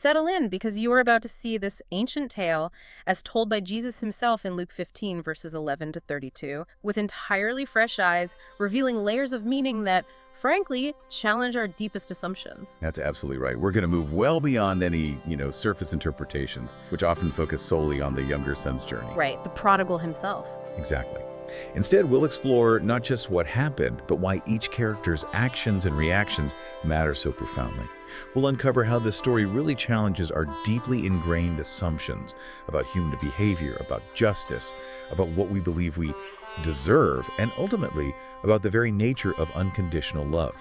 Settle in because you are about to see this ancient tale as told by Jesus himself in Luke 15, verses 11 to 32, with entirely fresh eyes, revealing layers of meaning that, frankly, challenge our deepest assumptions. That's absolutely right. We're going to move well beyond any, surface interpretations, which often focus solely on the younger son's journey. Right, the prodigal himself. Exactly. Instead, we'll explore not just what happened, but why each character's actions and reactions matter so profoundly. We'll uncover how this story really challenges our deeply ingrained assumptions about human behavior, about justice, about what we believe we deserve, and ultimately about the very nature of unconditional love.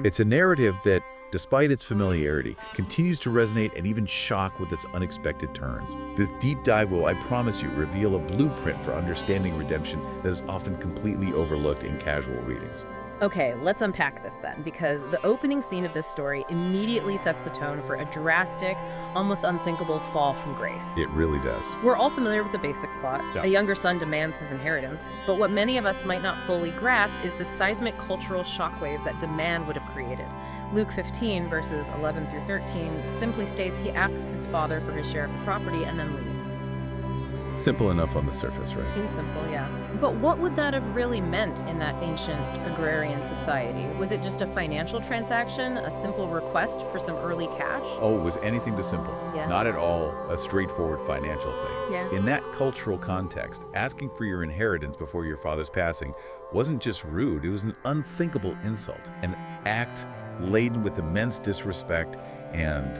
It's a narrative that, despite its familiarity, continues to resonate and even shock with its unexpected turns. This deep dive will, I promise you, reveal a blueprint for understanding redemption that is often completely overlooked in casual readings. Okay, let's unpack this then, because the opening scene of this story immediately sets the tone for a drastic, almost unthinkable fall from grace. It really does. We're all familiar with the basic plot. Yeah. A younger son demands his inheritance, but what many of us might not fully grasp is the seismic cultural shockwave that demand would have created. Luke 15, verses 11 through 13, simply states he asks his father for his share of the property and then leaves. Simple enough on the surface, right? Seems simple, yeah. But what would that have really meant in that ancient agrarian society? Was it just a financial transaction, a simple request for some early cash? Oh, it was anything but simple. Yeah. Not at all a straightforward financial thing. Yeah. In that cultural context, asking for your inheritance before your father's passing wasn't just rude, it was an unthinkable insult, an act laden with immense disrespect and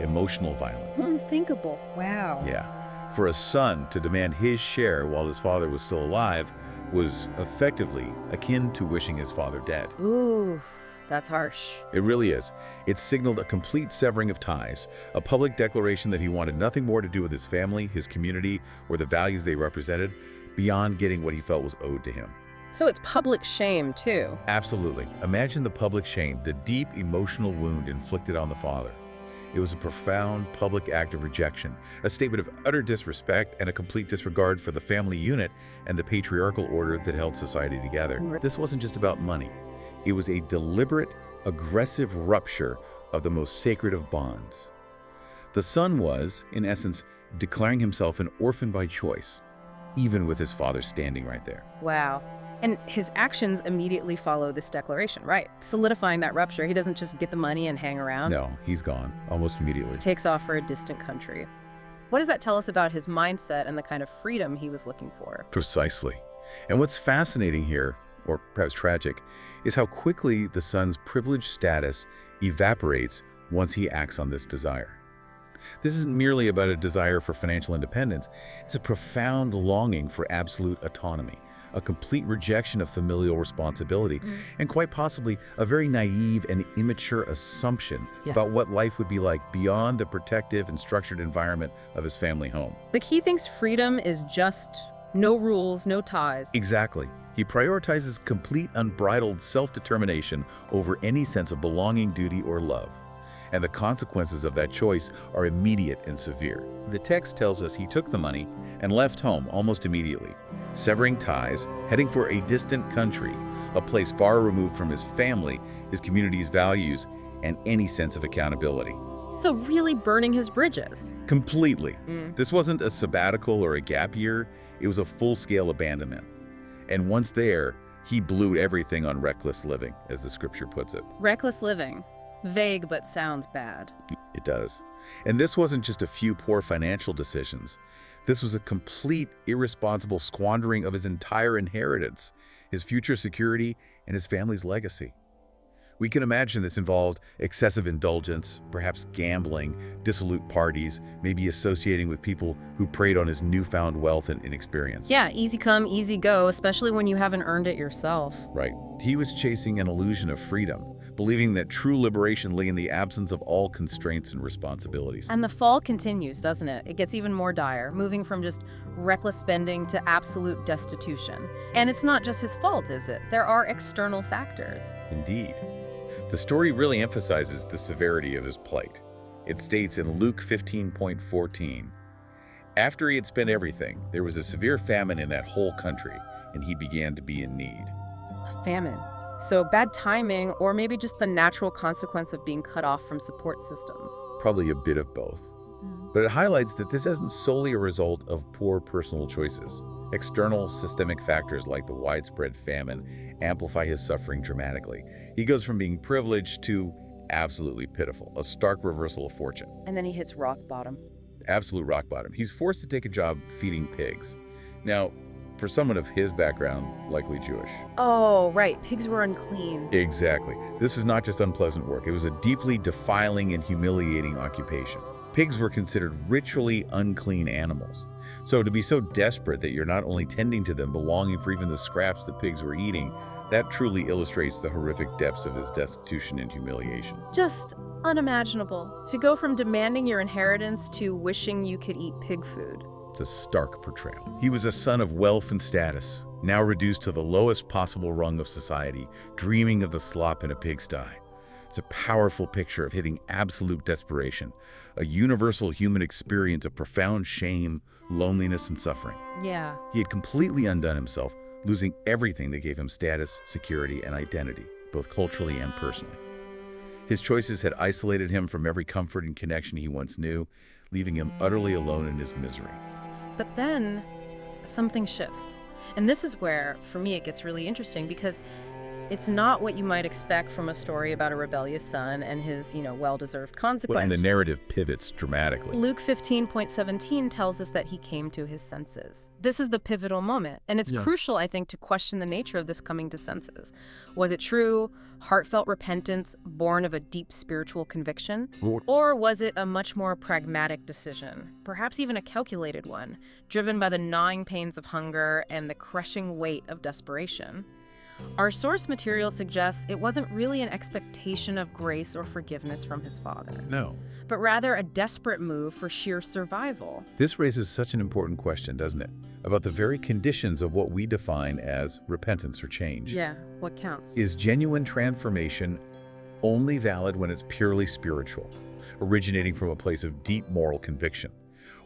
emotional violence. Unthinkable. Wow. Yeah. For a son to demand his share while his father was still alive was effectively akin to wishing his father dead. Ooh, that's harsh. It really is. It signaled a complete severing of ties, a public declaration that he wanted nothing more to do with his family, his community, or the values they represented, beyond getting what he felt was owed to him. So it's public shame, too. Absolutely. Imagine the public shame, the deep emotional wound inflicted on the father. It was a profound public act of rejection, a statement of utter disrespect and a complete disregard for the family unit and the patriarchal order that held society together. This wasn't just about money. It was a deliberate, aggressive rupture of the most sacred of bonds. The son was, in essence, declaring himself an orphan by choice, even with his father standing right there. Wow. And his actions immediately follow this declaration, right? Solidifying that rupture. He doesn't just get the money and hang around. No, he's gone, almost immediately. Takes off for a distant country. What does that tell us about his mindset and the kind of freedom he was looking for? Precisely. And what's fascinating here, or perhaps tragic, is how quickly the son's privileged status evaporates once he acts on this desire. This isn't merely about a desire for financial independence. It's a profound longing for absolute autonomy, a complete rejection of familial responsibility, and quite possibly a very naive and immature assumption about what life would be like beyond the protective and structured environment of his family home. The key thinks freedom is just no rules, no ties. Exactly. He prioritizes complete unbridled self-determination over any sense of belonging, duty, or love. And the consequences of that choice are immediate and severe. The text tells us he took the money and left home almost immediately, severing ties, heading for a distant country, a place far removed from his family, his community's values, and any sense of accountability. So really burning his bridges. Completely. This wasn't a sabbatical or a gap year, it was a full-scale abandonment. And once there, he blew everything on reckless living, as the scripture puts it. Reckless living. Vague, but sounds bad. It does. And this wasn't just a few poor financial decisions. This was a complete, irresponsible squandering of his entire inheritance, his future security, and his family's legacy. We can imagine this involved excessive indulgence, perhaps gambling, dissolute parties, maybe associating with people who preyed on his newfound wealth and inexperience. Yeah, easy come, easy go, especially when you haven't earned it yourself. Right. He was chasing an illusion of freedom, believing that true liberation lay in the absence of all constraints and responsibilities. And the fall continues, doesn't it? It gets even more dire, moving from just reckless spending to absolute destitution. And it's not just his fault, is it? There are external factors. Indeed. The story really emphasizes the severity of his plight. It states in Luke 15:14, "After he had spent everything, there was a severe famine in that whole country, and he began to be in need." A famine. So bad timing, or maybe just the natural consequence of being cut off from support systems. Probably a bit of both. But it highlights that this isn't solely a result of poor personal choices. External systemic factors like the widespread famine amplify his suffering dramatically. He goes from being privileged to absolutely pitiful, a stark reversal of fortune. And then he hits rock bottom. Absolute rock bottom. He's forced to take a job feeding pigs. Now, for someone of his background, likely Jewish. Oh, right. Pigs were unclean. Exactly. This is not just unpleasant work. It was a deeply defiling and humiliating occupation. Pigs were considered ritually unclean animals. So to be so desperate that you're not only tending to them, but longing for even the scraps the pigs were eating, that truly illustrates the horrific depths of his destitution and humiliation. Just unimaginable. To go from demanding your inheritance to wishing you could eat pig food. It's a stark portrayal. He was a son of wealth and status, now reduced to the lowest possible rung of society, dreaming of the slop in a pigsty. It's a powerful picture of hitting absolute desperation, a universal human experience of profound shame, loneliness, and suffering. Yeah. He had completely undone himself, losing everything that gave him status, security, and identity, both culturally and personally. His choices had isolated him from every comfort and connection he once knew, leaving him utterly alone in his misery. But then something shifts. And this is where, for me, it gets really interesting because it's not what you might expect from a story about a rebellious son and his, well-deserved consequence. And the narrative pivots dramatically. Luke 15:17 tells us that he came to his senses. This is the pivotal moment, and it's crucial, I think, to question the nature of this coming to senses. Was it true, heartfelt repentance born of a deep spiritual conviction? Or was it a much more pragmatic decision, perhaps even a calculated one, driven by the gnawing pains of hunger and the crushing weight of desperation? Our source material suggests it wasn't really an expectation of grace or forgiveness from his father. No. But rather a desperate move for sheer survival. This raises such an important question, doesn't it? About the very conditions of what we define as repentance or change. Yeah, what counts? Is genuine transformation only valid when it's purely spiritual, originating from a place of deep moral conviction?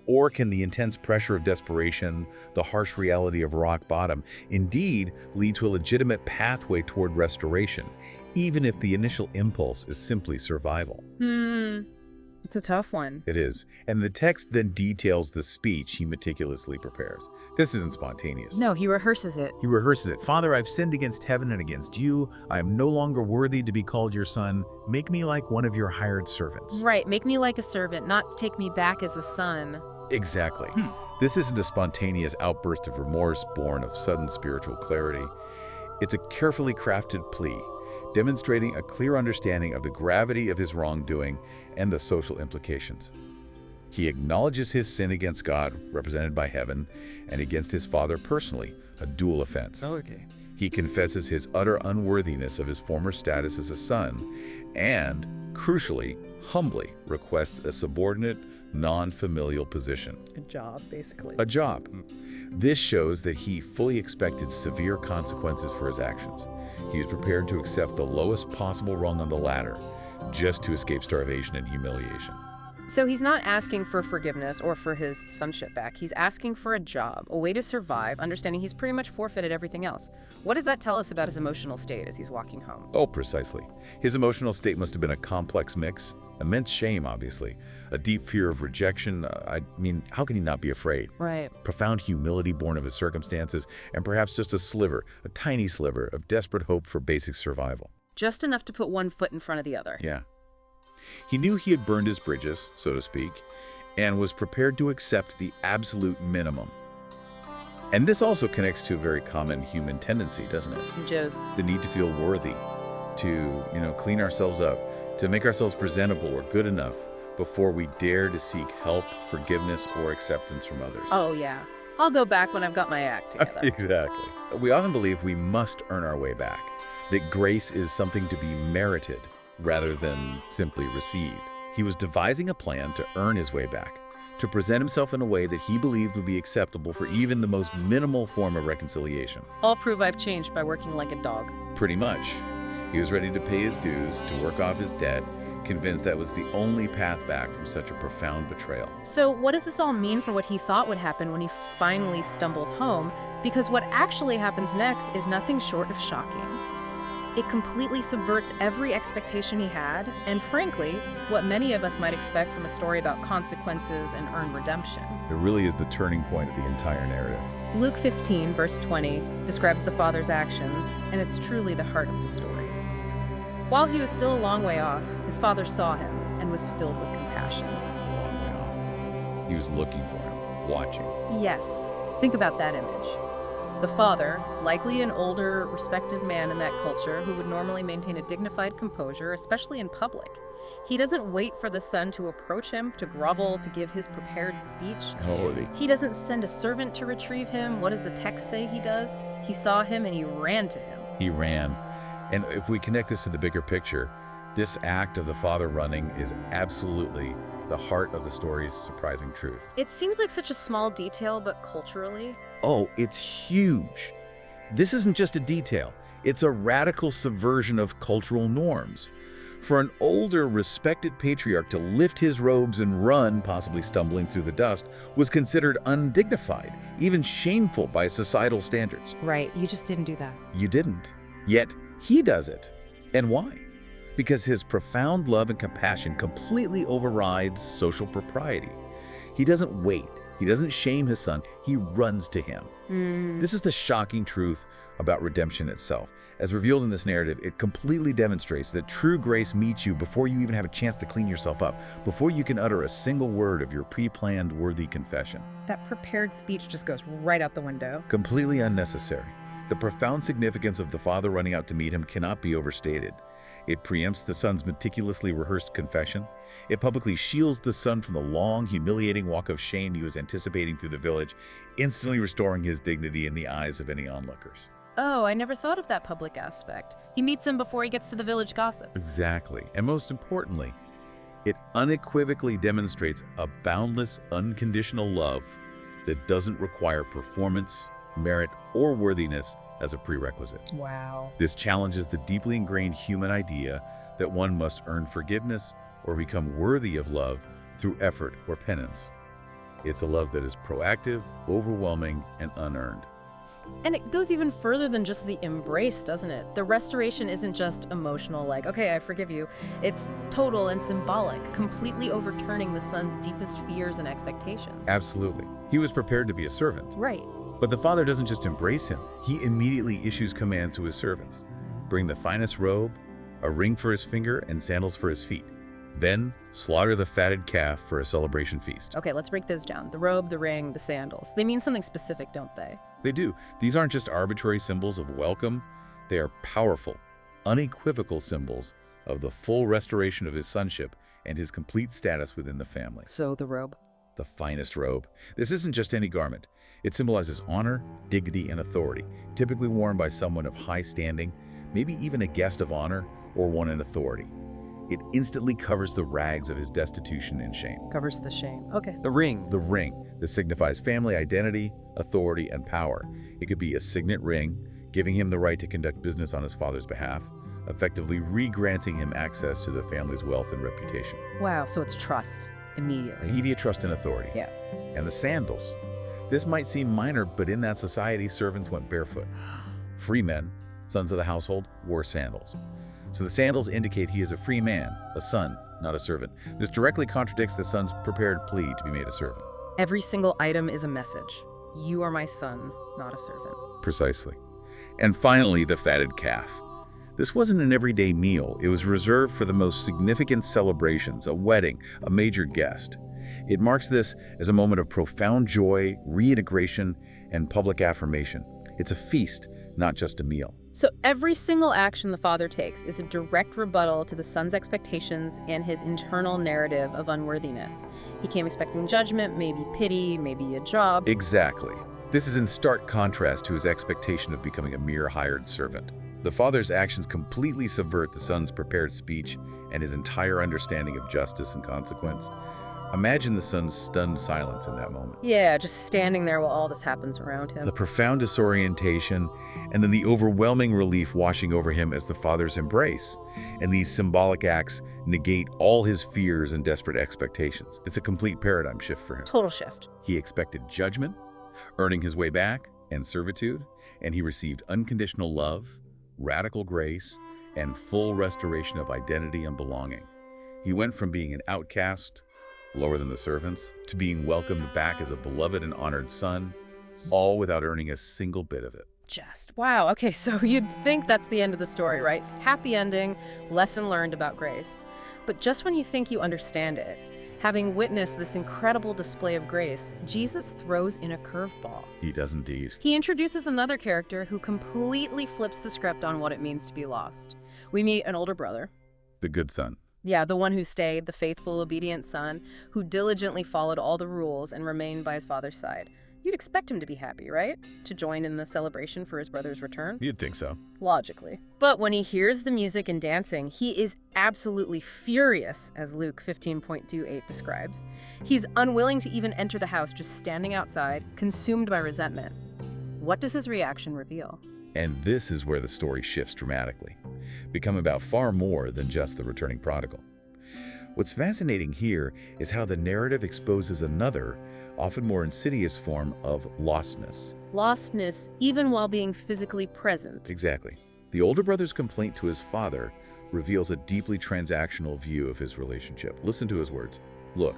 Or can the intense pressure of desperation, the harsh reality of rock bottom, indeed lead to a legitimate pathway toward restoration, even if the initial impulse is simply survival? It's a tough one. It is. And the text then details the speech he meticulously prepares. This isn't spontaneous. No, he rehearses it. He rehearses it. Father, I've sinned against heaven and against you. I am no longer worthy to be called your son. Make me like one of your hired servants. Right, make me like a servant, not take me back as a son. Exactly. This isn't a spontaneous outburst of remorse born of sudden spiritual clarity. It's a carefully crafted plea, demonstrating a clear understanding of the gravity of his wrongdoing and the social implications. He acknowledges his sin against God, represented by heaven, and against his father personally, a dual offense. He confesses his utter unworthiness of his former status as a son, and, crucially, humbly requests a subordinate, non-familial position. A job, basically. A job. This shows that he fully expected severe consequences for his actions. He was prepared to accept the lowest possible rung on the ladder, just to escape starvation and humiliation. So he's not asking for forgiveness or for his sonship back. He's asking for a job, a way to survive, understanding he's pretty much forfeited everything else. What does that tell us about his emotional state as he's walking home? Oh, precisely. His emotional state must have been a complex mix. Immense shame, obviously. A deep fear of rejection. How can he not be afraid? Right. Profound humility born of his circumstances, and perhaps just a tiny sliver of desperate hope for basic survival. Just enough to put one foot in front of the other. Yeah. He knew he had burned his bridges, so to speak, and was prepared to accept the absolute minimum. And this also connects to a very common human tendency, doesn't it? Just The need to feel worthy, to, clean ourselves up, to make ourselves presentable or good enough before we dare to seek help, forgiveness, or acceptance from others. oh yeah, I'll go back when I've got my act together. Exactly. We often believe we must earn our way back, that grace is something to be merited rather than simply received. He was devising a plan to earn his way back, to present himself in a way that he believed would be acceptable for even the most minimal form of reconciliation. I'll prove I've changed by working like a dog. Pretty much. He was ready to pay his dues, to work off his debt, convinced that was the only path back from such a profound betrayal. So what does this all mean for what he thought would happen when he finally stumbled home? Because what actually happens next is nothing short of shocking. It completely subverts every expectation he had, and frankly, what many of us might expect from a story about consequences and earned redemption. It really is the turning point of the entire narrative. Luke 15, verse 20, describes the father's actions, and it's truly the heart of the story. While he was still a long way off, his father saw him and was filled with compassion. A long way off. He was looking for him, watching. Yes, think about that image. The father, likely an older, respected man in that culture who would normally maintain a dignified composure, especially in public. He doesn't wait for the son to approach him, to grovel, to give his prepared speech. Oh, He doesn't send a servant to retrieve him. What does the text say he does? He saw him and he ran to him. he ran. And if we connect this to the bigger picture, this act of the father running is absolutely the heart of the story's surprising truth. It seems like such a small detail, but culturally, Oh, it's huge. This isn't just a detail. It's a radical subversion of cultural norms. For an older, respected patriarch to lift his robes and run, possibly stumbling through the dust, was considered undignified, even shameful by societal standards. right, you just didn't do that. You didn't. Yet, he does it. And why? Because his profound love and compassion completely overrides social propriety. He doesn't wait. He doesn't shame his son. He runs to him. This is the shocking truth about redemption itself. As revealed in this narrative, it completely demonstrates that true grace meets you before you even have a chance to clean yourself up, before you can utter a single word of your pre-planned worthy confession. That prepared speech just goes right out the window. Completely unnecessary. The profound significance of the father running out to meet him cannot be overstated. It preempts the son's meticulously rehearsed confession. It publicly shields the son from the long, humiliating walk of shame he was anticipating through the village, instantly restoring his dignity in the eyes of any onlookers. Oh, I never thought of that public aspect. He meets him before he gets to the village gossips. Exactly. And most importantly, it unequivocally demonstrates a boundless, unconditional love that doesn't require performance, merit, or worthiness as a prerequisite. Wow. This challenges the deeply ingrained human idea that one must earn forgiveness or become worthy of love through effort or penance. It's a love that is proactive, overwhelming, and unearned. And it goes even further than just the embrace, doesn't it? The restoration isn't just emotional, like, okay, I forgive you. It's total and symbolic, completely overturning the son's deepest fears and expectations. Absolutely. He was prepared to be a servant. Right. But the father doesn't just embrace him. He immediately issues commands to his servants. Bring the finest robe, a ring for his finger, and sandals for his feet. Then slaughter the fatted calf for a celebration feast. Okay, let's break those down. The robe, the ring, the sandals. They mean something specific, don't they? They do. These aren't just arbitrary symbols of welcome. They are powerful, unequivocal symbols of the full restoration of his sonship and his complete status within the family. So the robe. The finest robe. This isn't just any garment. It symbolizes honor, dignity, and authority, typically worn by someone of high standing, maybe even a guest of honor or one in authority. It instantly covers the rags of his destitution and shame. Covers the shame. Okay. The ring. The ring. This signifies family identity, authority, and power. It could be a signet ring, giving him the right to conduct business on his father's behalf, effectively re-granting him access to the family's wealth and reputation. Wow, so it's trust. Immediately. Immediate trust and authority. Yeah. And the sandals. This might seem minor, but in that society, servants went barefoot. Free men, sons of the household, wore sandals. So the sandals indicate he is a free man, a son, not a servant. This directly contradicts the son's prepared plea to be made a servant. Every single item is a message. You are my son, not a servant. Precisely. And finally, the fatted calf. This wasn't an everyday meal. It was reserved for the most significant celebrations, a wedding, a major guest. It marks this as a moment of profound joy, reintegration, and public affirmation. It's a feast, not just a meal. So every single action the father takes is a direct rebuttal to the son's expectations and his internal narrative of unworthiness. He came expecting judgment, maybe pity, maybe a job. Exactly. This is in stark contrast to his expectation of becoming a mere hired servant. The father's actions completely subvert the son's prepared speech and his entire understanding of justice and consequence. Imagine the son's stunned silence in that moment. Yeah, just standing there while all this happens around him. The profound disorientation, and then the overwhelming relief washing over him as the father's embrace. And these symbolic acts negate all his fears and desperate expectations. It's a complete paradigm shift for him. Total shift. He expected judgment, earning his way back, and servitude, and he received unconditional love, radical grace, and full restoration of identity and belonging. He went from being an outcast, lower than the servants, to being welcomed back as a beloved and honored son, all without earning a single bit of it. Just wow. Okay, so you'd think that's the end of the story, right? Happy ending, lesson learned about grace. But just when you think you understand it, having witnessed this incredible display of grace, Jesus throws in a curveball. He does indeed. He introduces another character who completely flips the script on what it means to be lost. We meet an older brother. The good son. Yeah, the one who stayed, the faithful, obedient son, who diligently followed all the rules and remained by his father's side. You'd expect him to be happy, right? To join in the celebration for his brother's return? You'd think so. Logically. But when he hears the music and dancing, he is absolutely furious, as Luke 15.28 describes. He's unwilling to even enter the house, just standing outside, consumed by resentment. What does his reaction reveal? And this is where the story shifts dramatically, becoming about far more than just the returning prodigal. What's fascinating here is how the narrative exposes another, often more insidious form of lostness. Lostness, even while being physically present. Exactly. The older brother's complaint to his father reveals a deeply transactional view of his relationship. Listen to his words. Look,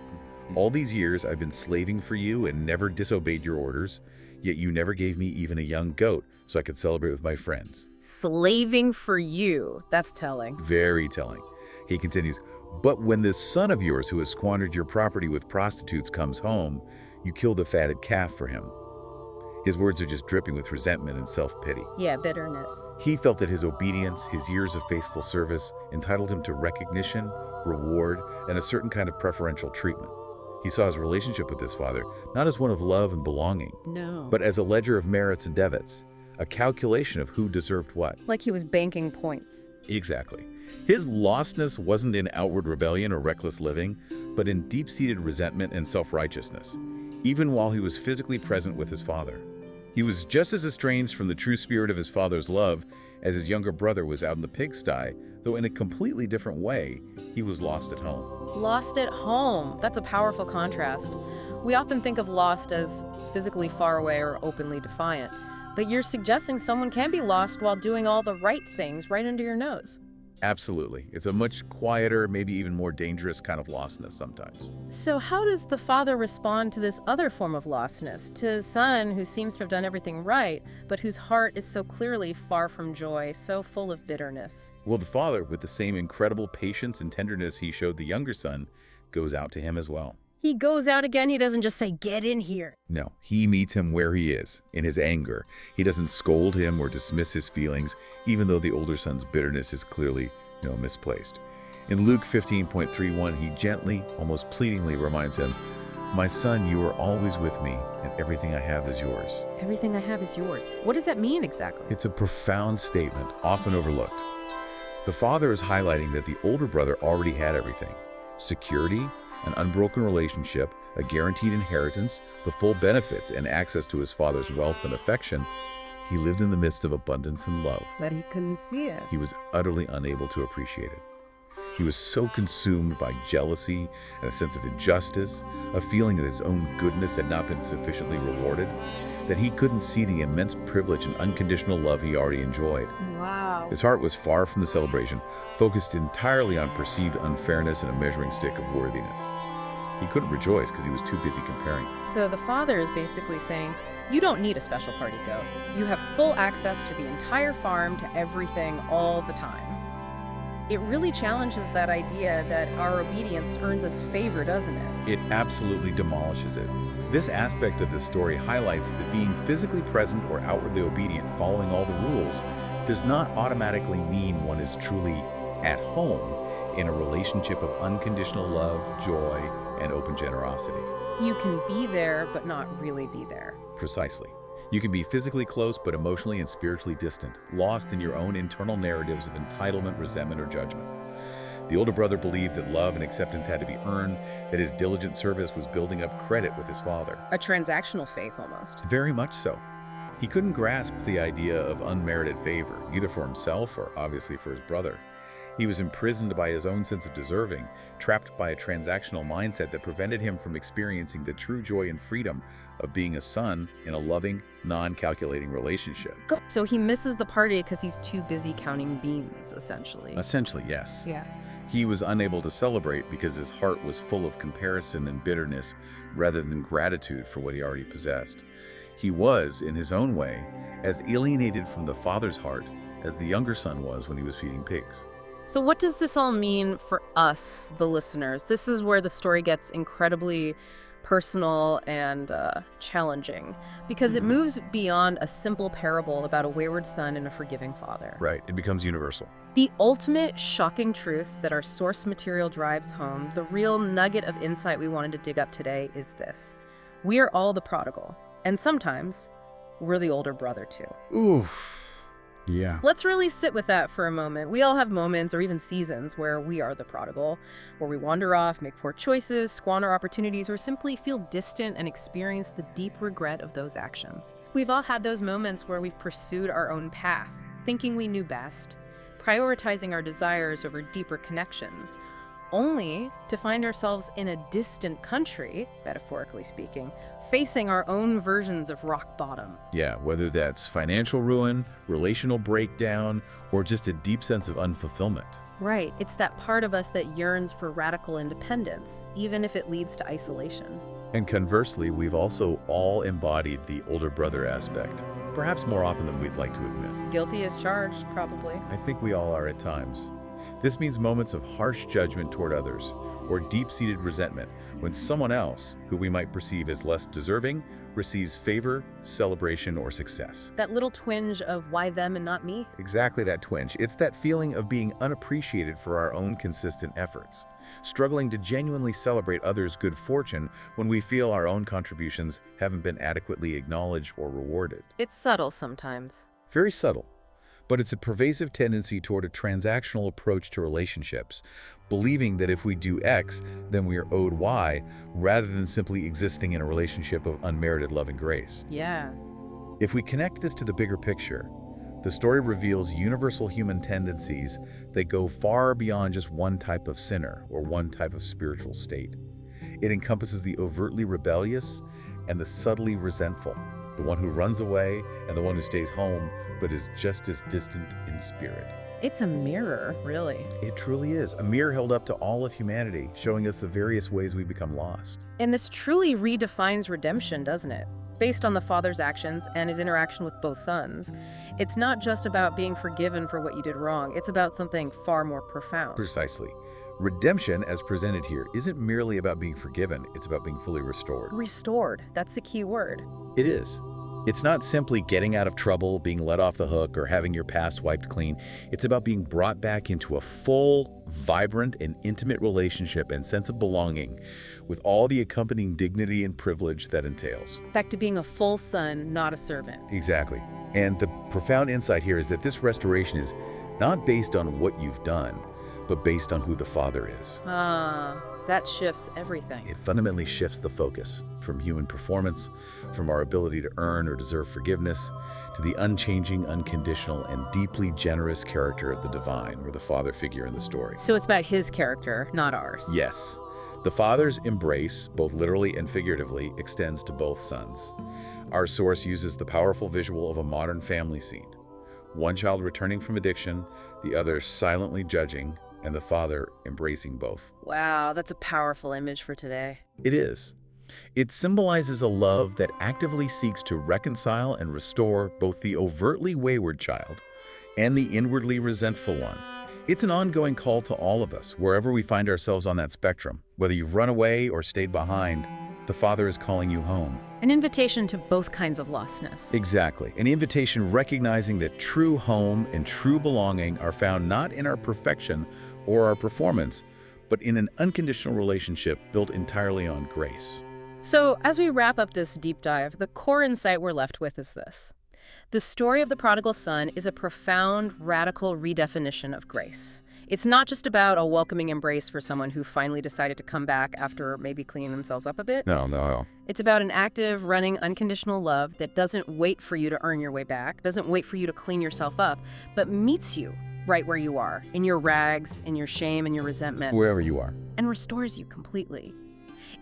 all these years I've been slaving for you and never disobeyed your orders, yet you never gave me even a young goat so I could celebrate with my friends. Slaving for you. That's telling. Very telling. He continues, but when this son of yours who has squandered your property with prostitutes comes home, you kill the fatted calf for him. His words are just dripping with resentment and self-pity. Yeah, bitterness. He felt that his obedience, his years of faithful service, entitled him to recognition, reward, and a certain kind of preferential treatment. He saw his relationship with his father not as one of love and belonging, No. but as a ledger of merits and debits, a calculation of who deserved what. Like he was banking points. Exactly. His lostness wasn't in outward rebellion or reckless living, but in deep-seated resentment and self-righteousness, even while he was physically present with his father. He was just as estranged from the true spirit of his father's love as his younger brother was out in the pigsty, though in a completely different way, he was lost at home. Lost at home. That's a powerful contrast. We often think of lost as physically far away or openly defiant, but you're suggesting someone can be lost while doing all the right things right under your nose. Absolutely. It's a much quieter, maybe even more dangerous kind of lostness sometimes. So how does the father respond to this other form of lostness, to his son who seems to have done everything right, but whose heart is so clearly far from joy, so full of bitterness? Well, the father, with the same incredible patience and tenderness he showed the younger son, goes out to him as well. He goes out again. He doesn't just say, "Get in here." No, he meets him where he is, in his anger. He doesn't scold him or dismiss his feelings, even though the older son's bitterness is clearly, misplaced. In Luke 15.31, he gently, almost pleadingly reminds him, "My son, you are always with me, and everything I have is yours." Everything I have is yours. What does that mean exactly? It's a profound statement, often overlooked. The father is highlighting that the older brother already had everything: security, an unbroken relationship, a guaranteed inheritance, the full benefits, and access to his father's wealth and affection. He lived in the midst of abundance and love. But he couldn't see it. He was utterly unable to appreciate it. He was so consumed by jealousy and a sense of injustice, a feeling that his own goodness had not been sufficiently rewarded, that he couldn't see the immense privilege and unconditional love he already enjoyed. Wow. His heart was far from the celebration, focused entirely on perceived unfairness and a measuring stick of worthiness. He couldn't rejoice because he was too busy comparing. So the father is basically saying, you don't need a special party goat. You have full access to the entire farm, to everything, all the time. It really challenges that idea that our obedience earns us favor, doesn't it? It absolutely demolishes it. This aspect of the story highlights that being physically present or outwardly obedient, following all the rules, does not automatically mean one is truly at home in a relationship of unconditional love, joy, and open generosity. You can be there, but not really be there. Precisely. You can be physically close, but emotionally and spiritually distant, lost in your own internal narratives of entitlement, resentment, or judgment. The older brother believed that love and acceptance had to be earned, that his diligent service was building up credit with his father. A transactional faith, almost. Very much so. He couldn't grasp the idea of unmerited favor, either for himself or obviously for his brother. He was imprisoned by his own sense of deserving, trapped by a transactional mindset that prevented him from experiencing the true joy and freedom of being a son in a loving, non-calculating relationship. So he misses the party because he's too busy counting beans, essentially. Essentially, yes. Yeah. He was unable to celebrate because his heart was full of comparison and bitterness rather than gratitude for what he already possessed. He was, in his own way, as alienated from the father's heart as the younger son was when he was feeding pigs. So what does this all mean for us, the listeners? This is where the story gets incredibly personal and challenging, because it moves beyond a simple parable about a wayward son and a forgiving father. Right, it becomes universal. The ultimate shocking truth that our source material drives home, the real nugget of insight we wanted to dig up today, is this. We are all the prodigal, and sometimes we're the older brother too. Ooh, yeah. Let's really sit with that for a moment. We all have moments or even seasons where we are the prodigal, where we wander off, make poor choices, squander opportunities, or simply feel distant and experience the deep regret of those actions. We've all had those moments where we've pursued our own path, thinking we knew best, prioritizing our desires over deeper connections, only to find ourselves in a distant country, metaphorically speaking, facing our own versions of rock bottom. Yeah, whether that's financial ruin, relational breakdown, or just a deep sense of unfulfillment. Right, it's that part of us that yearns for radical independence, even if it leads to isolation. And conversely, we've also all embodied the older brother aspect, perhaps more often than we'd like to admit. Guilty as charged, probably. I think we all are at times. This means moments of harsh judgment toward others, or deep-seated resentment when someone else, who we might perceive as less deserving, receives favor, celebration, or success. That little twinge of why them and not me? Exactly that twinge. It's that feeling of being unappreciated for our own consistent efforts, struggling to genuinely celebrate others' good fortune when we feel our own contributions haven't been adequately acknowledged or rewarded. It's subtle sometimes. Very subtle. But it's a pervasive tendency toward a transactional approach to relationships, believing that if we do X, then we are owed Y, rather than simply existing in a relationship of unmerited love and grace. Yeah. If we connect this to the bigger picture, the story reveals universal human tendencies that go far beyond just one type of sinner or one type of spiritual state. It encompasses the overtly rebellious and the subtly resentful, the one who runs away and the one who stays home, but is just as distant in spirit. It's a mirror, really. It truly is. A mirror held up to all of humanity, showing us the various ways we become lost. And this truly redefines redemption, doesn't it? Based on the father's actions and his interaction with both sons, it's not just about being forgiven for what you did wrong. It's about something far more profound. Precisely. Redemption, as presented here, isn't merely about being forgiven. It's about being fully restored. Restored. That's the key word. It is. It's not simply getting out of trouble, being let off the hook, or having your past wiped clean. It's about being brought back into a full, vibrant, and intimate relationship and sense of belonging, with all the accompanying dignity and privilege that entails. Back to being a full son, not a servant. Exactly. And the profound insight here is that this restoration is not based on what you've done, but based on who the Father is. That shifts everything. It fundamentally shifts the focus from human performance, from our ability to earn or deserve forgiveness, to the unchanging, unconditional, and deeply generous character of the divine, or the Father figure in the story. So it's about his character, not ours. Yes. The Father's embrace, both literally and figuratively, extends to both sons. Our source uses the powerful visual of a modern family scene. One child returning from addiction, the other silently judging, and the father embracing both. Wow, that's a powerful image for today. It is. It symbolizes a love that actively seeks to reconcile and restore both the overtly wayward child and the inwardly resentful one. It's an ongoing call to all of us, wherever we find ourselves on that spectrum. Whether you've run away or stayed behind, the Father is calling you home. An invitation to both kinds of lostness. Exactly. An invitation recognizing that true home and true belonging are found not in our perfection or our performance, but in an unconditional relationship built entirely on grace. So, as we wrap up this deep dive, the core insight we're left with is this. The story of the prodigal son is a profound, radical redefinition of grace. It's not just about a welcoming embrace for someone who finally decided to come back after maybe cleaning themselves up a bit. No. It's about an active, running, unconditional love that doesn't wait for you to earn your way back, doesn't wait for you to clean yourself up, but meets you right where you are, in your rags, in your shame, and your resentment, Wherever you are. and restores you completely.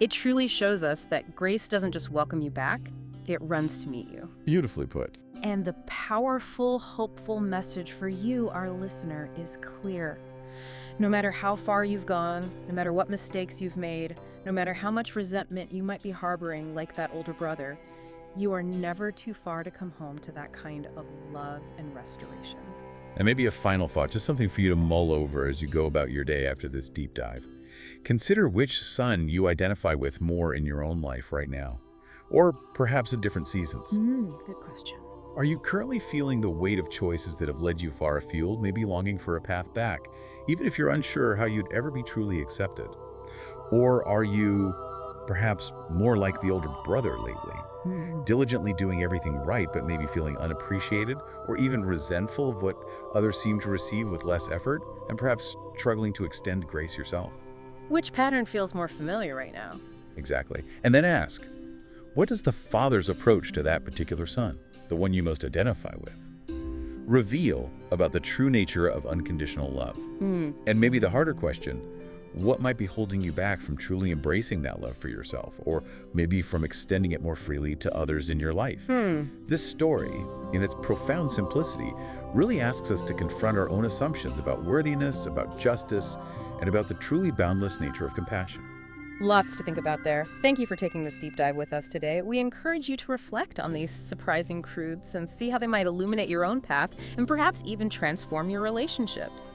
It truly shows us that grace doesn't just welcome you back, it runs to meet you. Beautifully put. And the powerful, hopeful message for you, our listener, is clear. No matter how far you've gone, no matter what mistakes you've made, no matter how much resentment you might be harboring like that older brother, you are never too far to come home to that kind of love and restoration. And maybe a final thought, just something for you to mull over as you go about your day after this deep dive. Consider which son you identify with more in your own life right now, or perhaps in different seasons. Good question. Are you currently feeling the weight of choices that have led you far afield, maybe longing for a path back, even if you're unsure how you'd ever be truly accepted? Or are you perhaps more like the older brother lately, diligently doing everything right but maybe feeling unappreciated or even resentful of what others seem to receive with less effort, and perhaps struggling to extend grace yourself? Which pattern feels more familiar right now? Exactly. And then ask, what is the father's approach to that particular son, the one you most identify with? Reveal about the true nature of unconditional love. And maybe the harder question, what might be holding you back from truly embracing that love for yourself, or maybe from extending it more freely to others in your life? This story, in its profound simplicity, really asks us to confront our own assumptions about worthiness, about justice, and about the truly boundless nature of compassion. Lots to think about there. Thank you for taking this deep dive with us today. We encourage you to reflect on these surprising truths and see how they might illuminate your own path and perhaps even transform your relationships.